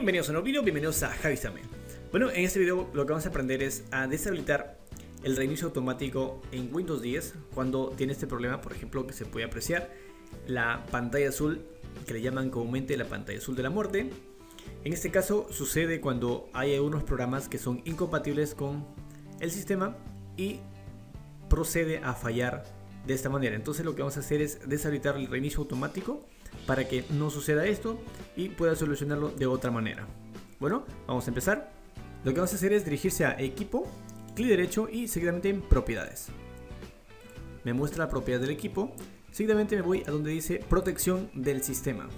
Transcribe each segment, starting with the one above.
Bienvenidos a un nuevo video, bienvenidos a Javisame. Bueno, en este video lo que vamos a aprender es a deshabilitar el reinicio automático en Windows 10 cuando tiene este problema, por ejemplo, que se puede apreciar la pantalla azul, que le llaman comúnmente la pantalla azul de la muerte. En este caso sucede cuando hay algunos programas que son incompatibles con el sistema y procede a fallar de esta manera. Entonces lo que vamos a hacer es deshabilitar el reinicio automático para que no suceda esto y pueda solucionarlo de otra manera. Bueno, vamos a empezar. Lo que vamos a hacer es dirigirse a equipo, clic derecho y seguidamente en propiedades. Me muestra la propiedad del equipo. Seguidamente me voy a donde dice protección del sistema.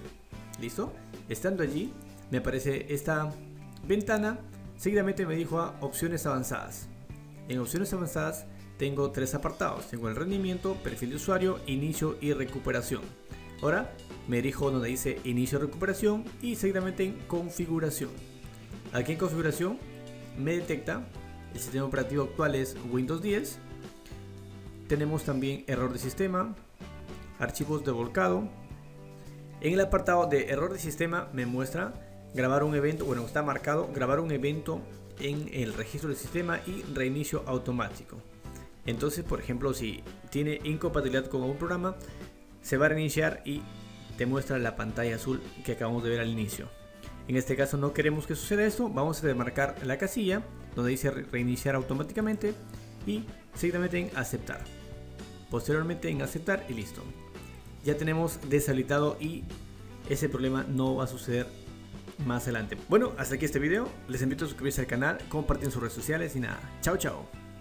¿Listo? Estando allí me aparece esta ventana. Seguidamente me dijo a opciones avanzadas. En opciones avanzadas tengo tres apartados. Tengo el rendimiento, perfil de usuario, inicio y recuperación. Ahora me dirijo donde dice inicio de recuperación y seguidamente en configuración. Aquí en configuración me detecta el sistema operativo actual es Windows 10. Tenemos también error de sistema, archivos de volcado. En el apartado de error de sistema me muestra grabar un evento, bueno, está marcado grabar un evento en el registro del sistema y reinicio automático. Entonces, por ejemplo, si tiene incompatibilidad con algún programa, se va a reiniciar y te muestra la pantalla azul que acabamos de ver al inicio. En este caso no queremos que suceda esto. Vamos a demarcar la casilla donde dice reiniciar automáticamente y seguidamente en aceptar. Posteriormente en aceptar y listo. Ya tenemos deshabilitado y ese problema no va a suceder más adelante. Bueno, hasta aquí este video. Les invito a suscribirse al canal, compartir en sus redes sociales y nada. Chao, chao.